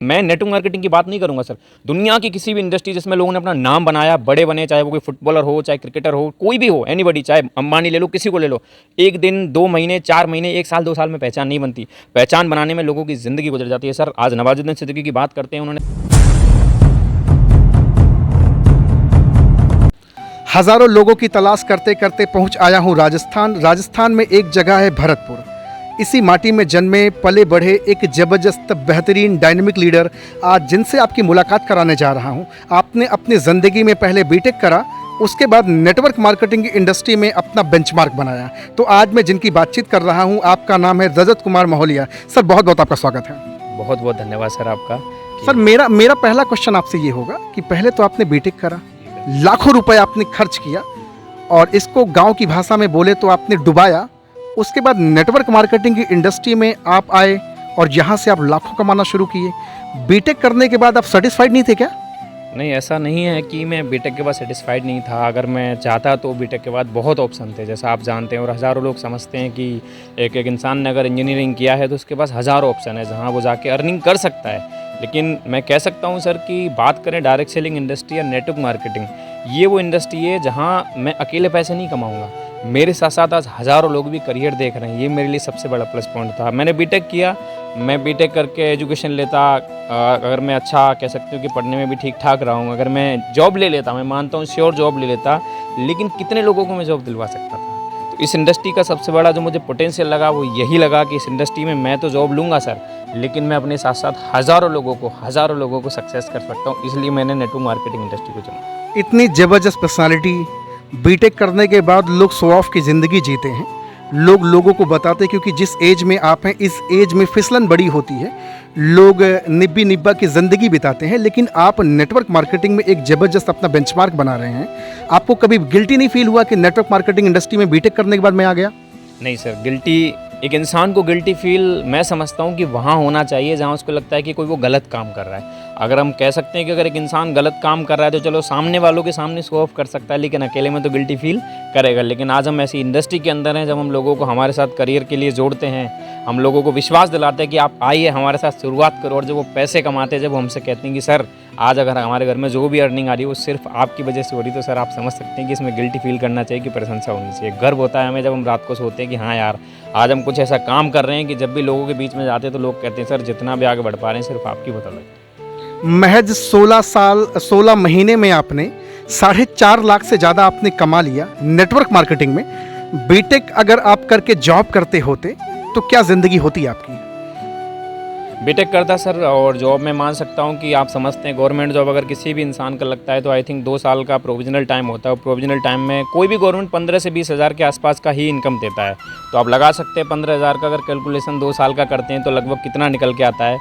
मैं network marketing की बात नहीं करूंगा सर, दुनिया की किसी भी इंडस्ट्री जिसमें लोगों ने अपना नाम बनाया, बड़े बने, चाहे वो कोई फुटबॉलर हो, चाहे क्रिकेटर हो, कोई भी हो, एनीबॉडी, चाहे अंबानी ले लो, किसी को ले लो, एक दिन, 2 महीने, 4 महीने, 1 साल, 2 साल में पहचान नहीं बनती। पहचान बनाने में लोगों की ज़िंदगी गुजर जाती है सर। आज नवाजुद्दीन सिद्दीकी की बात करते हैं, उन्होंने हजारों लोगों की तलाश करते करते पहुंच आया हूं राजस्थान। राजस्थान में एक जगह है भरतपुर। इसी माटी में जन्मे पले बढ़े एक ज़बरदस्त बेहतरीन डायनेमिक लीडर, आज जिनसे आपकी मुलाकात कराने जा रहा हूं। आपने अपनी ज़िंदगी में पहले बीटेक करा, उसके बाद नेटवर्क मार्केटिंग इंडस्ट्री में अपना बेंचमार्क बनाया। तो आज मैं जिनकी बातचीत कर रहा हूं, आपका नाम है रजत कुमार महोलिया। सर बहुत बहुत आपका स्वागत है। बहुत बहुत धन्यवाद सर आपका। सर मेरा पहला क्वेश्चन आपसे ये होगा कि पहले तो आपने बीटेक करा, लाखों रुपए आपने खर्च किया और इसको गांव की भाषा में बोले तो आपने डुबाया। उसके बाद नेटवर्क मार्केटिंग की इंडस्ट्री में आप आए और यहाँ से आप लाखों कमाना शुरू किए। बीटेक करने के बाद आप सेटिस्फाइड नहीं थे क्या? नहीं, ऐसा नहीं है कि मैं बीटेक के बाद सेटिस्फाइड नहीं था। अगर मैं चाहता तो बीटेक के बाद बहुत ऑप्शन थे, जैसा आप जानते हैं और हज़ारों लोग समझते हैं कि एक इंसान ने अगर इंजीनियरिंग किया है तो उसके पास हज़ारों ऑप्शन है जहां वो जाके अर्निंग कर सकता है। लेकिन मैं कह सकता हूं सर कि बात करें डायरेक्ट सेलिंग इंडस्ट्री या नेटवर्क मार्केटिंग, ये वो इंडस्ट्री है जहाँ मैं अकेले पैसे नहीं कमाऊँगा, मेरे साथ साथ आज हज़ारों लोग भी करियर देख रहे हैं। ये मेरे लिए सबसे बड़ा प्लस पॉइंट था। मैंने बीटेक किया, मैं बीटेक करके एजुकेशन लेता, अगर मैं अच्छा कह सकती हूँ कि पढ़ने में भी ठीक ठाक रहा हूँ, अगर मैं जॉब ले लेता, मैं मानता हूँ श्योर जॉब ले लेता, लेकिन कितने लोगों को मैं जॉब दिलवा सकता था। तो इस इंडस्ट्री का सबसे बड़ा जो मुझे पोटेंशियल लगा वो यही लगा कि इस इंडस्ट्री में मैं तो जॉब लूँगा सर, लेकिन मैं अपने साथ साथ हज़ारों लोगों को सक्सेस कर सकता हूँ। इसलिए मैंने नेटवर्क मार्केटिंग इंडस्ट्री को चुना। इतनी ज़बरदस्त पर्सनालिटी, बीटेक करने के बाद लोग शो ऑफ की ज़िंदगी जीते हैं, लोग लोगों को बताते हैं, क्योंकि जिस एज में आप हैं इस एज में फिसलन बड़ी होती है, लोग निब्बी निब्बा की ज़िंदगी बिताते हैं, लेकिन आप नेटवर्क मार्केटिंग में एक ज़बरदस्त अपना बेंचमार्क बना रहे हैं। आपको कभी गिल्टी नहीं फील हुआ कि नेटवर्क मार्केटिंग इंडस्ट्री में बीटेक करने के बाद मैं आ गया? नहीं सर, गिल्टी, एक इंसान को गिल्टी फील मैं समझता हूँ कि वहाँ होना चाहिए जहाँ उसको लगता है कि कोई वो गलत काम कर रहा है। अगर हम कह सकते हैं कि अगर एक इंसान गलत काम कर रहा है तो चलो सामने वालों के सामने शो ऑफ कर सकता है, लेकिन अकेले में तो गिल्टी फील करेगा। लेकिन आज हम ऐसी इंडस्ट्री के अंदर हैं, जब हम लोगों को हमारे साथ करियर के लिए जोड़ते हैं, हम लोगों को विश्वास दिलाते हैं कि आप आइए हमारे साथ शुरुआत करो, और जब वो पैसे कमाते हैं, जब वो हमसे कहते हैं कि सर आज अगर हमारे घर में जो भी अर्निंग आ रही है वो सिर्फ आपकी वजह से हो रही, तो सर आप समझ सकते हैं कि इसमें गिल्टी फील करना चाहिए कि प्रशंसा होनी चाहिए। गर्व होता है हमें जब हम रात को सोते हैं कि हाँ यार आज हम कुछ ऐसा काम कर रहे हैं कि जब भी लोगों के बीच में जाते हैं तो लोग कहते हैं सर जितना भी आगे बढ़ पा रहे हैं सिर्फ आपकी बदौलत है। महज 16 महीने में आपने 4.5 लाख से ज़्यादा आपने कमा लिया नेटवर्क मार्केटिंग में। बीटेक अगर आप करके जॉब करते होते तो क्या ज़िंदगी होती आपकी? बीटेक करता सर और जॉब में मान सकता हूँ कि आप समझते हैं गवर्नमेंट जॉब अगर किसी भी इंसान का लगता है तो आई थिंक 2 साल का प्रोविजनल टाइम होता है, और प्रोविजनल टाइम में कोई भी गवर्नमेंट 15 से 20 हज़ार के आसपास का ही इनकम देता है। तो आप लगा सकते हैं 15 हज़ार का अगर कैलकुलेशन 2 साल का करते हैं तो लगभग कितना निकल के आता है।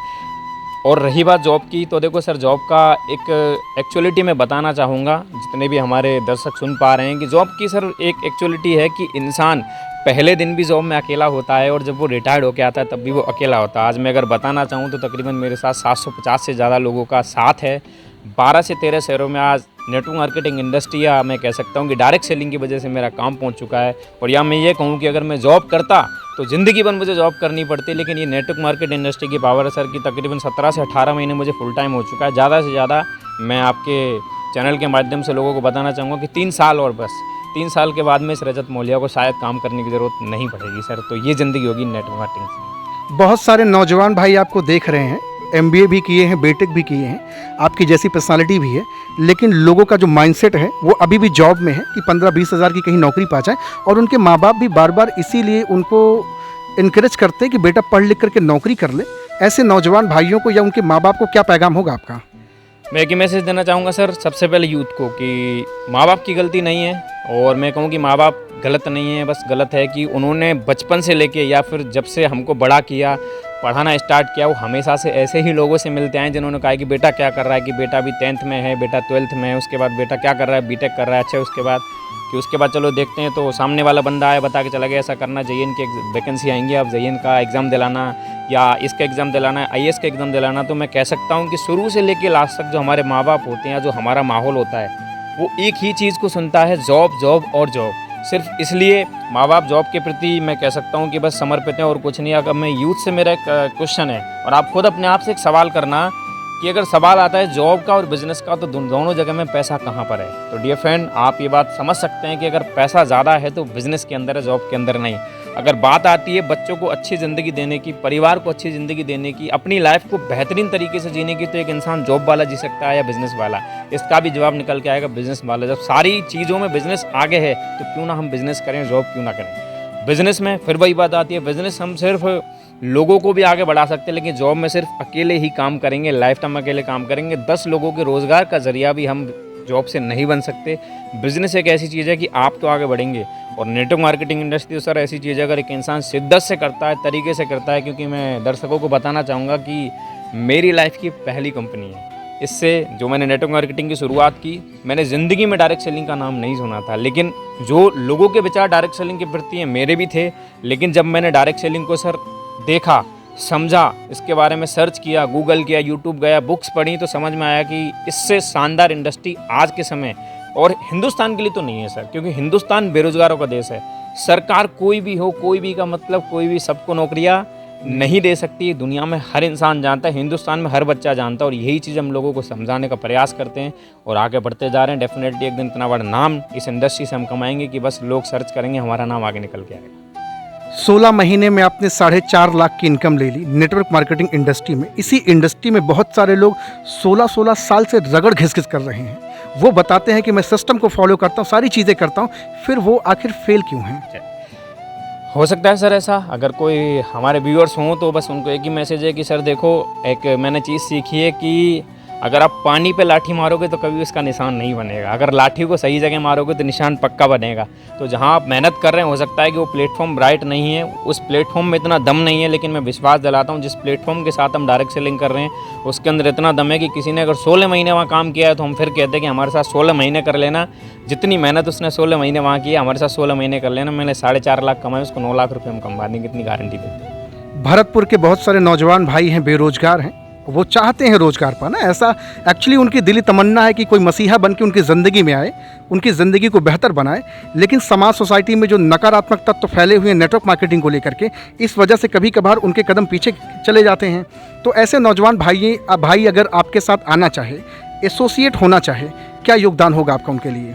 और रही बात जॉब की, तो देखो सर जॉब का एक एक्चुअलिटी मैं बताना चाहूँगा, जितने भी हमारे दर्शक सुन पा रहे हैं, कि जॉब की सर एक एक्चुअलिटी है कि इंसान पहले दिन भी जॉब में अकेला होता है और जब वो रिटायर्ड होकर आता है तब भी वो अकेला होता है। आज मैं अगर बताना चाहूँ तो तकरीबन मेरे साथ 750 से ज़्यादा लोगों का साथ है। 12 से 13 शहरों में आज नेटवर्क मार्केटिंग इंडस्ट्री, या मैं कह सकता हूँ कि डायरेक्ट सेलिंग की वजह से मेरा काम पहुँच चुका है। और या मैं ये कहूँ कि अगर मैं जॉब करता तो ज़िंदगी भर मुझे जॉब करनी पड़ती, लेकिन ये नेटवर्क मार्केट इंडस्ट्री की पावर है सर कि तकरीबन 17 से 18 महीने मुझे फुल टाइम हो चुका है। ज़्यादा से ज़्यादा मैं आपके चैनल के माध्यम से लोगों को बताना चाहूँगा कि 3 साल और बस 3 साल के बाद में इस रजत मौलिया को शायद काम करने की ज़रूरत नहीं पड़ेगी सर। तो ये ज़िंदगी होगी नेटवर्क मार्केटिंग से। बहुत सारे नौजवान भाई आपको देख रहे हैं, MBA भी किए हैं, बीटेक भी किए हैं, आपकी जैसी पर्सनालिटी भी है, लेकिन लोगों का जो माइंडसेट है वो अभी भी जॉब में है कि 15-20 हज़ार की कहीं नौकरी पा जाए। और उनके माँ बाप भी बार बार इसीलिए उनको इनकरेज करते हैं कि बेटा पढ़ लिख करके नौकरी कर ले। ऐसे नौजवान भाइयों को या उनके माँ बाप को क्या पैगाम होगा आपका? मैं एक ही मैसेज देना चाहूँगा सर सबसे पहले यूथ को कि माँ बाप की गलती नहीं है, और मैं कहूँ कि माँ बाप गलत नहीं है, बस गलत है कि उन्होंने बचपन से लेके या फिर जब से हमको बड़ा किया, पढ़ाना स्टार्ट किया, वो हमेशा से ऐसे ही लोगों से मिलते हैं जिन्होंने कहा कि बेटा क्या कर रहा है, कि बेटा अभी 10th में है, बेटा 12th में है, उसके बाद बेटा क्या कर रहा है, बीटेक कर रहा है, अच्छा उसके बाद चलो देखते हैं। तो सामने वाला बंदा आया बता के चला गया ऐसा करना, JN की वैकेंसी आएंगी, आप JN का एग्ज़ाम दिलाना या इसका एग्ज़ाम दिलाना, IAS का एग्ज़ाम दिलाना। तो मैं कह सकता हूँ कि शुरू से लेके लास्ट तक जो हमारे माँ बाप होते हैं, जो हमारा माहौल होता है, वो एक ही चीज़ को सुनता है, जॉब जॉब और जॉब। सिर्फ इसलिए माँ बाप जॉब के प्रति मैं कह सकता हूँ कि बस समर्पित हैं और कुछ नहीं। अगर मैं यूथ से मेरा एक क्वेश्चन है, और आप खुद अपने आप से एक सवाल करना कि अगर सवाल आता है जॉब का और बिजनेस का, तो दोनों जगह में पैसा कहाँ पर है। तो डियर फ्रेंड, आप ये बात समझ सकते हैं कि अगर पैसा ज़्यादा है तो बिजनेस के अंदर है, जॉब के अंदर नहीं। अगर बात आती है बच्चों को अच्छी ज़िंदगी देने की, परिवार को अच्छी ज़िंदगी देने की, अपनी लाइफ को बेहतरीन तरीके से जीने की, तो एक इंसान जॉब वाला जी सकता है या बिजनेस वाला। इसका भी जवाब निकल के आएगा बिजनेस वाला। जब सारी चीज़ों में बिजनेस आगे है तो क्यों ना हम बिजनेस करें, जॉब क्यों ना करें। बिजनेस में फिर वही बात आती है, बिजनेस हम सिर्फ लोगों को भी आगे बढ़ा सकते हैं, लेकिन जॉब में सिर्फ अकेले ही काम करेंगे, लाइफ टाइम अकेले काम करेंगे। 10 लोगों के रोज़गार का जरिया भी हम जॉब से नहीं बन सकते। बिजनेस एक ऐसी चीज़ है कि आप तो आगे बढ़ेंगे, और नेटवर्क मार्केटिंग इंडस्ट्री तो सर ऐसी चीज़ है, अगर एक इंसान शिद्दत से करता है, तरीके से करता है, क्योंकि मैं दर्शकों को बताना चाहूँगा कि मेरी लाइफ की पहली कंपनी है। इससे जो मैंने नेटवर्क मार्केटिंग की शुरुआत की, मैंने ज़िंदगी में डायरेक्ट सेलिंग का नाम नहीं सुना था, लेकिन जो लोगों के विचार डायरेक्ट सेलिंग के प्रति हैं मेरे भी थे। लेकिन जब मैंने डायरेक्ट सेलिंग को सर देखा, समझा, इसके बारे में सर्च किया, गूगल किया, यूट्यूब गया, बुक्स पढ़ी, तो समझ में आया कि इससे शानदार इंडस्ट्री आज के समय, और हिंदुस्तान के लिए तो नहीं है सर, क्योंकि हिंदुस्तान बेरोजगारों का देश है। सरकार कोई भी हो, कोई भी का मतलब कोई भी सबको नौकरियां नहीं दे सकती। दुनिया में हर इंसान जानता है, हिंदुस्तान में हर बच्चा जानता है, और यही चीज़ हम लोगों को समझाने का प्रयास करते हैं और आगे बढ़ते जा रहे हैं। डेफिनेटली एक दिन इतना बड़ा नाम इस इंडस्ट्री से हम कमाएंगे कि बस लोग सर्च करेंगे, हमारा नाम आगे निकल के आएगा। 16 महीने में आपने 4.5 लाख की इनकम ले ली नेटवर्क मार्केटिंग इंडस्ट्री में। इसी इंडस्ट्री में बहुत सारे लोग 16-16 साल से रगड़ घिस-घिस कर रहे हैं। वो बताते हैं कि मैं सिस्टम को फॉलो करता हूँ, सारी चीज़ें करता हूँ, फिर वो आखिर फेल क्यों हैं? हो सकता है सर ऐसा, अगर कोई हमारे व्यूअर्स हों तो बस उनको एक ही मैसेज है कि सर देखो, एक मैंने चीज़ सीखी है कि अगर आप पानी पे लाठी मारोगे तो कभी उसका निशान नहीं बनेगा, अगर लाठी को सही जगह मारोगे तो निशान पक्का बनेगा। तो जहाँ आप मेहनत कर रहे हैं, हो सकता है कि वो प्लेटफॉर्म राइट नहीं है, उस प्लेटफॉर्म में इतना दम नहीं है, लेकिन मैं विश्वास दिलाता हूँ जिस प्लेटफॉर्म के साथ हम डायरेक्ट सेलिंग कर रहे हैं उसके अंदर इतना दम है कि किसी ने अगर 16 महीने वहाँ काम किया है तो हम फिर कहते हैं कि हमारे साथ 16 महीने कर लेना। जितनी मेहनत उसने 16 महीने वहाँ की है, हमारे साथ 16 महीने कर लेना। मैंने 4.5 लाख कमाए, उसको 9 लाख रुपये हम कमा देंगे, इतनी गारंटी देते हैं। भरतपुर के बहुत सारे नौजवान भाई हैं, बेरोजगार हैं, वो चाहते हैं रोजगार पाना। ऐसा एक्चुअली उनकी दिली तमन्ना है कि कोई मसीहा बन के उनकी ज़िंदगी में आए, उनकी ज़िंदगी को बेहतर बनाए। लेकिन समाज सोसाइटी में जो नकारात्मक तत्व फैले हुए हैं नेटवर्क मार्केटिंग को लेकर के, इस वजह से कभी कभार उनके कदम पीछे चले जाते हैं। तो ऐसे नौजवान भाई अगर आपके साथ आना चाहे, एसोसिएट होना चाहे, क्या योगदान होगा आपका उनके लिए?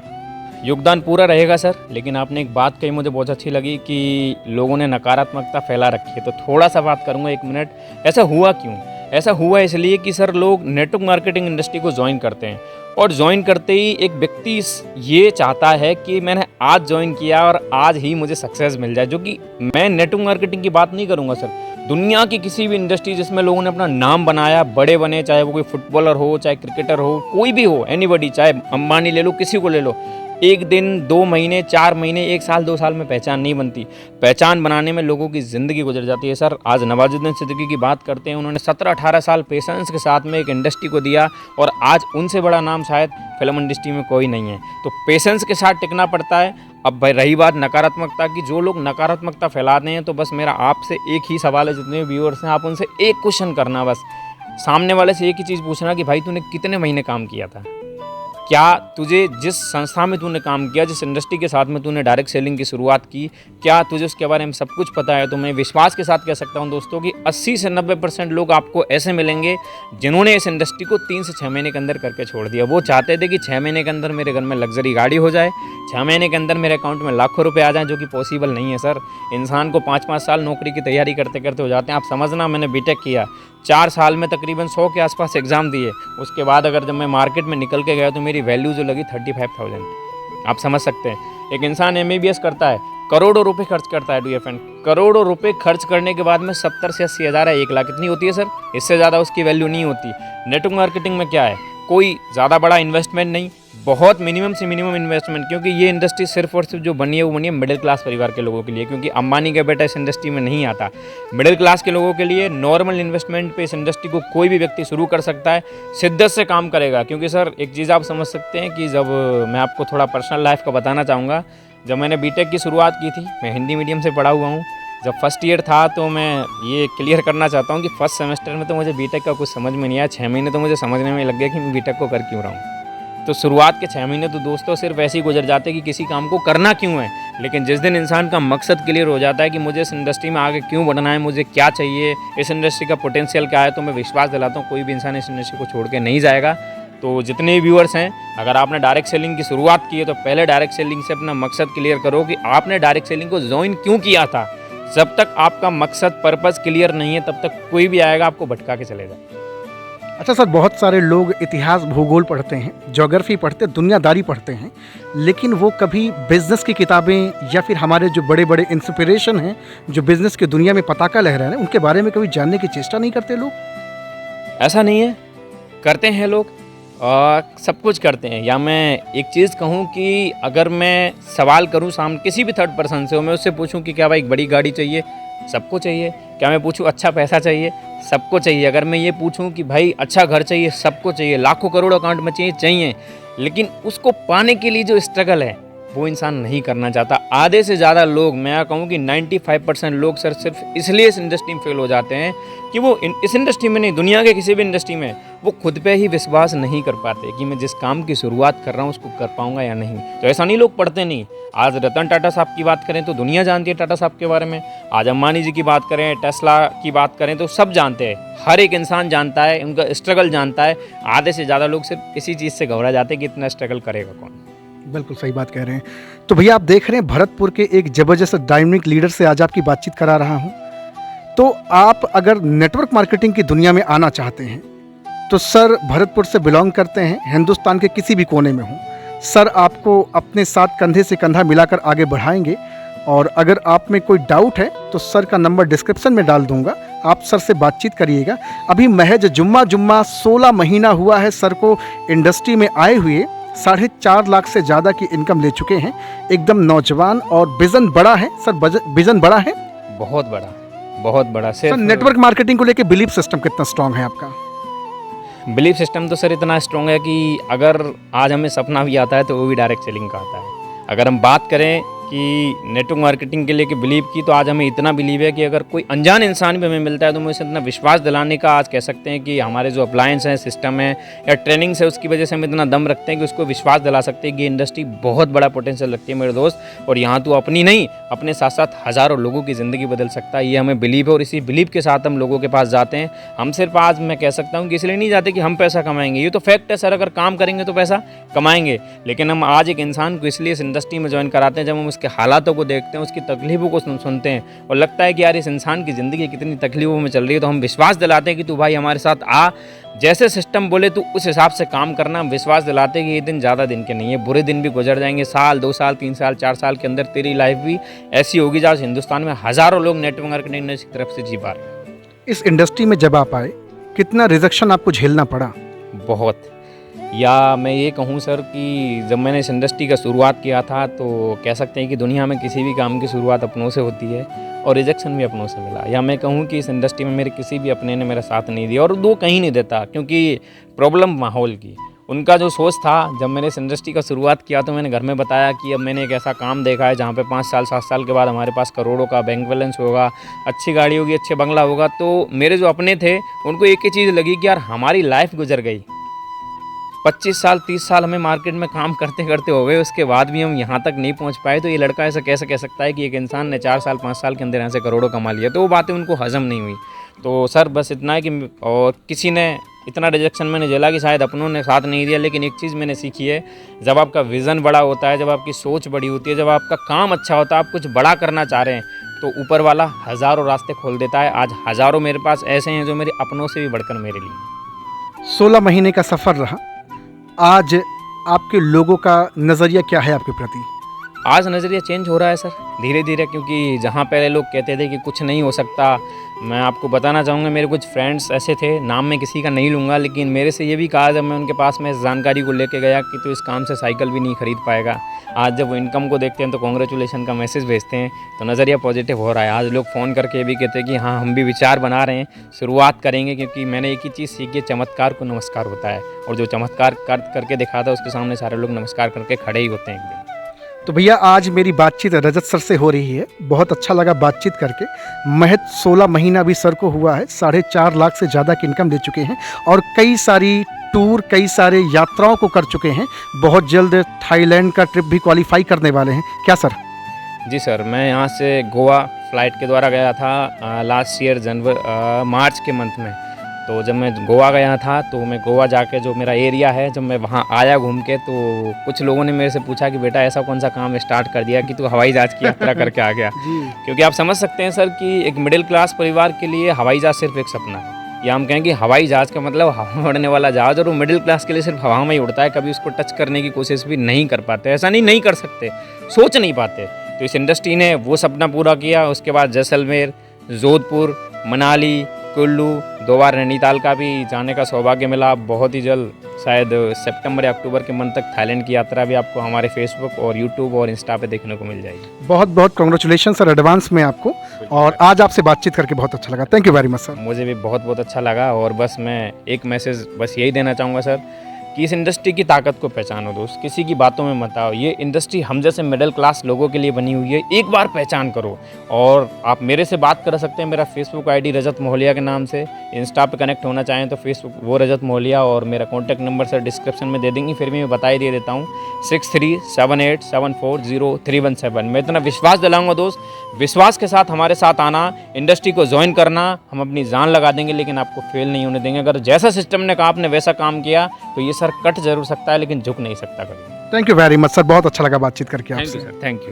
योगदान पूरा रहेगा सर, लेकिन आपने एक बात कही मुझे बहुत अच्छी लगी कि लोगों ने नकारात्मकता फैला रखी है, तो थोड़ा सा बात करूँगा 1 मिनट। ऐसा हुआ क्यों? ऐसा हुआ इसलिए कि सर लोग नेटवर्क मार्केटिंग इंडस्ट्री को ज्वाइन करते हैं, और ज्वाइन करते ही एक व्यक्ति ये चाहता है कि मैंने आज ज्वाइन किया और आज ही मुझे सक्सेस मिल जाए। जो कि मैं नेटवर्क मार्केटिंग की बात नहीं करूँगा सर, दुनिया की किसी भी इंडस्ट्री जिसमें लोगों ने अपना नाम बनाया, बड़े बने, चाहे वो कोई फुटबॉलर हो, चाहे क्रिकेटर हो, कोई भी हो, एनीबॉडी, चाहे अंबानी ले लो, किसी को ले लो, 1 दिन, 2 महीने, 4 महीने, 1 साल, 2 साल में पहचान नहीं बनती। पहचान बनाने में लोगों की ज़िंदगी गुजर जाती है सर। आज नवाजुद्दीन सिद्दीकी की बात करते हैं, उन्होंने 17-18 साल पेशेंस के साथ में एक इंडस्ट्री को दिया, और आज उनसे बड़ा नाम शायद फिल्म इंडस्ट्री में कोई नहीं है। तो पेशेंस के साथ टिकना पड़ता है। अब भाई रही बात नकारात्मकता की, जो लोग नकारात्मकता फैलाते हैं, तो बस मेरा आपसे एक ही सवाल है, जितने व्यूअर्स हैं आप उनसे एक क्वेश्चन करना, बस सामने वाले से एक ही चीज़ पूछना कि भाई तूने कितने महीने काम किया था, क्या तुझे जिस संस्था में तूने काम किया, जिस इंडस्ट्री के साथ में तूने डायरेक्ट सेलिंग की शुरुआत की, क्या तुझे उसके बारे में सब कुछ पता है? तो मैं विश्वास के साथ कह सकता हूं दोस्तों कि 80 से 90% लोग आपको ऐसे मिलेंगे जिन्होंने इस इंडस्ट्री को 3 से 6 महीने के अंदर करके छोड़ दिया। वो चाहते थे कि 6 महीने के अंदर मेरे घर में लग्जरी गाड़ी हो जाए, 6 महीने के अंदर मेरे अकाउंट में लाखों रुपये आ जाएँ, जो कि पॉसिबल नहीं है सर। इंसान को 5-5 साल नौकरी की तैयारी करते करते हो जाते हैं। आप समझना, मैंने बीटेक किया, 4 साल में तकरीबन 100 के आसपास एग्ज़ाम दिए। उसके बाद अगर जब मैं मार्केट में निकल के गया तो मेरी वैल्यू जो लगी 35,000। आप समझ सकते हैं, एक इंसान MBBS करता है, करोड़ों रुपए खर्च करता है, डियर फ्रेंड, करोड़ों रुपए खर्च करने के बाद में 70 से 80 हज़ार है, 1 लाख कितनी होती है सर? इससे ज़्यादा उसकी वैल्यू नहीं होती। नेटवर्क मार्केटिंग में क्या है, कोई ज़्यादा बड़ा इन्वेस्टमेंट नहीं, बहुत मिनिमम से मिनिमम इन्वेस्टमेंट, क्योंकि ये इंडस्ट्री सिर्फ और सिर्फ जो बनी है वो बनी है मिडिल क्लास परिवार के लोगों के लिए, क्योंकि अंबानी का बेटा इस इंडस्ट्री में नहीं आता। मिडिल क्लास के लोगों के लिए नॉर्मल इन्वेस्टमेंट पे इस इंडस्ट्री को कोई भी व्यक्ति शुरू कर सकता है, शिद्दत से काम करेगा। क्योंकि सर एक चीज़ आप समझ सकते हैं कि जब मैं आपको थोड़ा पर्सनल लाइफ का बताना चाहूँगा, जब मैंने बीटेक की शुरुआत की थी, मैं हिंदी मीडियम से पढ़ा हुआ हूँ। जब फर्स्ट ईयर था तो मैं ये क्लियर करना चाहता हूँ कि फर्स्ट सेमेस्टर में तो मुझे बीटेक का कुछ समझ में नहीं आया, 6 महीने तो मुझे समझने में लग गया कि मैं बीटेक को कर क्यों रहा हूँ। तो शुरुआत के 6 महीने तो दोस्तों सिर्फ ऐसे ही गुजर जाते कि किसी काम को करना क्यों है, लेकिन जिस दिन इंसान का मकसद क्लियर हो जाता है कि मुझे इस इंडस्ट्री में आगे क्यों बढ़ना है, मुझे क्या चाहिए, इस इंडस्ट्री का पोटेंशियल क्या है, तो मैं विश्वास दिलाता हूँ कोई भी इंसान इस इंडस्ट्री को छोड़ के नहीं जाएगा। तो जितने भी व्यूअर्स हैं, अगर आपने डायरेक्ट सेलिंग की शुरुआत की है तो पहले डायरेक्ट सेलिंग से अपना मकसद क्लियर करो कि आपने डायरेक्ट सेलिंग को ज्वाइन क्यों किया था। जब तक आपका मकसद पर्पस क्लियर नहीं है तब तक कोई भी आएगा आपको भटका के चलेगा। अच्छा सर, बहुत सारे लोग इतिहास भूगोल पढ़ते हैं, ज्योग्राफी पढ़ते हैं, दुनियादारी पढ़ते हैं, लेकिन वो कभी बिजनेस की किताबें या फिर हमारे जो बड़े बड़े इंस्पिरेशन हैं जो बिजनेस की दुनिया में पताका लहरा रहे हैं उनके बारे में कभी जानने की चेष्टा नहीं करते लोग। ऐसा नहीं है, करते हैं लोग और सब कुछ करते हैं। या मैं एक चीज़ कहूँ कि अगर मैं सवाल करूँ सामने किसी भी थर्ड पर्सन से, मैं उससे पूछूँ कि क्या भाई एक बड़ी गाड़ी चाहिए, सबको चाहिए। क्या मैं पूछूँ अच्छा पैसा चाहिए, सबको चाहिए। अगर मैं ये पूछूँ कि भाई अच्छा घर चाहिए, सबको चाहिए। लाखों करोड़ों अकाउंट में चाहिए, लेकिन उसको पाने के लिए जो स्ट्रगल है वो इंसान नहीं करना चाहता। आधे से ज़्यादा लोग, मैं कहूँ कि 95% लोग सर सिर्फ इसलिए इस इंडस्ट्री में फेल हो जाते हैं कि वो इस इंडस्ट्री में नहीं, दुनिया के किसी भी इंडस्ट्री में वो खुद पे ही विश्वास नहीं कर पाते कि मैं जिस काम की शुरुआत कर रहा हूँ उसको कर पाऊंगा या नहीं। तो ऐसा नहीं, लोग पढ़ते नहीं। आज रतन टाटा साहब की बात करें तो दुनिया जानती है टाटा साहब के बारे में। आज अंबानी जी की बात करें, टेस्ला की बात करें तो सब जानते हैं। हर एक इंसान जानता है, उनका स्ट्रगल जानता है। आधे से ज़्यादा लोग सिर्फ इसी चीज़ से घबरा जाते हैं कि इतना स्ट्रगल करेगा कौन। बिल्कुल सही बात कह रहे हैं। तो भैया आप देख रहे हैं भरतपुर के एक जबरदस्त डायनामिक लीडर से आज आपकी बातचीत करा रहा हूं। तो आप अगर नेटवर्क मार्केटिंग की दुनिया में आना चाहते हैं तो सर भरतपुर से बिलोंग करते हैं, हिंदुस्तान के किसी भी कोने में हों, सर आपको अपने साथ कंधे से कंधा मिलाकर आगे बढ़ाएंगे। और अगर आप में कोई डाउट है तो सर का नंबर डिस्क्रिप्शन में डाल दूंगा, आप सर से बातचीत करिएगा। अभी महज जुम्मा 16 महीना हुआ है सर को इंडस्ट्री में आए हुए, 4.5 लाख से ज़्यादा की इनकम ले चुके हैं। एकदम नौजवान और विज़न बड़ा है सर, विज़न बड़ा है, बहुत बड़ा, बहुत बड़ा। सर नेटवर्क मार्केटिंग को लेके बिलीफ सिस्टम कितना स्ट्रांग है आपका? बिलीफ सिस्टम तो सर इतना स्ट्रॉन्ग है कि अगर आज हमें सपना भी आता है तो वो भी डायरेक्ट सेलिंग का आता है। अगर हम बात करें कि नेटवर्क मार्केटिंग के लिए कि बिलीव की, तो आज हमें इतना बिलीव है कि अगर कोई अनजान इंसान भी हमें मिलता है तो हमें उसे इतना विश्वास दिलाने का, आज कह सकते हैं कि हमारे जो अप्लायंस हैं, सिस्टम है या ट्रेनिंग्स है, उसकी वजह से हम इतना दम रखते हैं कि उसको विश्वास दिला सकते हैं कि इंडस्ट्री बहुत बड़ा पोटेंशियल रखती है मेरे दोस्त, और यहाँ तो अपनी नहीं, अपने साथ साथ हज़ारों लोगों की ज़िंदगी बदल सकता है। ये हमें बिलीव है और इसी बिलीव के साथ हम लोगों के पास जाते हैं। हम सिर्फ आज मैं कह सकता हूँ कि इसलिए नहीं जाते कि हम पैसा कमाएंगे, ये तो फैक्ट है सर, अगर काम करेंगे तो पैसा कमाएंगे, लेकिन हम आज एक इंसान को इसलिए इस इंडस्ट्री में ज्वाइन कराते हैं जब हम उसके हालातों को देखते हैं, उसकी तकलीफों को सुनते हैं और लगता है कि यार इस इंसान की ज़िंदगी कितनी तकलीफों में चल रही है, तो हम विश्वास दिलाते हैं कि तू भाई हमारे साथ आ, जैसे सिस्टम बोले तू उस हिसाब से काम करना। हम विश्वास दिलाते हैं कि ये दिन ज़्यादा दिन के नहीं है, बुरे दिन भी गुजर जाएंगे, साल 2 साल 3 साल 4 साल के अंदर तेरी लाइफ भी ऐसी होगी जहाँ हिंदुस्तान में हज़ारों लोग नेटवर्क मार्केटिंग की तरफ से जी पा रहे हैं। इस इंडस्ट्री में जब आप आए कितना रिजेक्शन आपको झेलना पड़ा? बहुत, या मैं ये कहूँ सर कि जब मैंने इस इंडस्ट्री का शुरुआत किया था तो कह सकते हैं कि दुनिया में किसी भी काम की शुरुआत अपनों से होती है और रिजेक्शन भी अपनों से मिला। या मैं कहूँ कि इस इंडस्ट्री में मेरे किसी भी अपने ने मेरा साथ नहीं दिया और वो कहीं नहीं देता, क्योंकि प्रॉब्लम माहौल की। उनका जो सोच था, जब मैंने इस इंडस्ट्री का शुरुआत किया तो मैंने घर में बताया कि अब मैंने एक ऐसा काम देखा है जहाँ पे 5 साल 7 साल के बाद हमारे पास करोड़ों का बैंक बैलेंस होगा, अच्छी गाड़ी होगी, अच्छे बंगला होगा। तो मेरे जो अपने थे उनको एक ही चीज़ लगी कि यार हमारी लाइफ गुजर गई, 25 साल 30 साल हमें मार्केट में काम करते करते हो गए, उसके बाद भी हम यहाँ तक नहीं पहुँच पाए। तो ये लड़का ऐसा कैसे कह सकता है कि एक इंसान ने 4 साल 5 साल के अंदर यहाँ से करोड़ों कमा लिया। तो वो बातें उनको हजम नहीं हुई। तो सर बस इतना है कि और किसी ने इतना रिजेक्शन मैंने झेला कि शायद अपनों ने साथ नहीं दिया, लेकिन एक चीज़ मैंने सीखी है, जब आपका विज़न बड़ा होता है, जब आपकी सोच बड़ी होती है, जब आपका काम अच्छा होता है, आप कुछ बड़ा करना चाह रहे हैं, तो ऊपर वाला हज़ारों रास्ते खोल देता है। आज हज़ारों मेरे पास ऐसे हैं जो मेरे अपनों से भी बढ़कर मेरे लिए। 16 महीने का सफ़र रहा, आज आपके लोगों का नज़रिया क्या है आपके प्रति? आज नज़रिया चेंज हो रहा है सर धीरे धीरे, क्योंकि जहाँ पहले लोग कहते थे कि कुछ नहीं हो सकता, मैं आपको बताना चाहूँगा मेरे कुछ फ्रेंड्स ऐसे थे, नाम मैं किसी का नहीं लूँगा, लेकिन मेरे से ये भी कहा जब मैं उनके पास में इस जानकारी को लेके गया कि तो इस काम से साइकिल भी नहीं खरीद पाएगा। आज जब वो इनकम को देखते हैं तो कॉन्ग्रेचुलेशन का मैसेज भेजते हैं, तो नज़रिया पॉजिटिव हो रहा है। आज लोग फ़ोन करके ये भी कहते हैं कि हाँ हम भी विचार बना रहे हैं, शुरुआत करेंगे, क्योंकि मैंने एक ही चीज़ सीखी है, चमत्कार को नमस्कार होता है, और जो चमत्कार करके दिखाता है उसके सामने सारे लोग नमस्कार करके खड़े ही होते हैं एक दिन। तो भैया आज मेरी बातचीत रजत सर से हो रही है, बहुत अच्छा लगा बातचीत करके। महज 16 महीना भी सर को हुआ है, 4.5 लाख से ज़्यादा की इनकम ले चुके हैं और कई सारी टूर, कई सारे यात्राओं को कर चुके हैं, बहुत जल्द थाईलैंड का ट्रिप भी क्वालिफाई करने वाले हैं, क्या सर? जी सर, मैं यहाँ से गोवा फ़्लाइट के द्वारा गया था लास्ट ईयर मार्च के मंथ में। तो जब मैं गोवा गया था तो मैं गोवा जाके जो मेरा एरिया है, जब मैं वहाँ आया घूम के, तो कुछ लोगों ने मेरे से पूछा कि बेटा ऐसा कौन सा काम स्टार्ट कर दिया कि तू हवाई जहाज़ की यात्रा करके आ गया। क्योंकि आप समझ सकते हैं सर कि एक मिडिल क्लास परिवार के लिए हवाई जहाज़ सिर्फ एक सपना है, या हम कहें कि हवाई जहाज़ का मतलब हवा में उड़ने वाला जहाज़, और वो मिडिल क्लास के लिए सिर्फ हवा में ही उड़ता है, कभी उसको टच करने की कोशिश भी नहीं कर पाते। ऐसा नहीं कर सकते, सोच नहीं पाते। तो इस इंडस्ट्री ने वो सपना पूरा किया। उसके बाद जैसलमेर, जोधपुर, मनाली, कुल्लू, 2 बार नैनीताल का भी जाने का सौभाग्य मिला। बहुत ही जल्द, शायद सितंबर या अक्टूबर के मंथ तक थाईलैंड की यात्रा भी आपको हमारे फेसबुक और यूट्यूब और इंस्टा पे देखने को मिल जाएगी। बहुत बहुत कॉन्ग्रेचुलेशन सर एडवांस में आपको, और आज आपसे बातचीत करके बहुत अच्छा लगा। Thank you very much sir. मुझे भी बहुत अच्छा लगा, और बस मैं एक मैसेज बस यही देना चाहूँगा सर कि इस इंडस्ट्री की ताकत को पहचानो दोस्त, किसी की बातों में मत आओ। ये इंडस्ट्री हम जैसे मिडिल क्लास लोगों के लिए बनी हुई है, एक बार पहचान करो। और आप मेरे से बात कर सकते हैं, मेरा फेसबुक आईडी रजत मोहलिया के नाम से। इंस्टा पे कनेक्ट होना चाहें तो फेसबुक वो रजत मोहलिया, और मेरा कॉन्टैक्ट नंबर सर डिस्क्रिप्शन में दे देंगे, फिर भी मैं बता ही दे देता हूँ 6378740317। मैं इतना विश्वास दिलाऊंगा दोस्त, विश्वास के साथ हमारे साथ आना, इंडस्ट्री को ज्वाइन करना, हम अपनी जान लगा देंगे लेकिन आपको फेल नहीं होने देंगे। अगर जैसा सिस्टम ने कहा आपने वैसा काम किया तो ये सर कट जरूर सकता है लेकिन झुक नहीं सकता कभी। Thank you very much sir, बहुत अच्छा लगा बातचीत करके थैंक आपसे। You sir, thank you.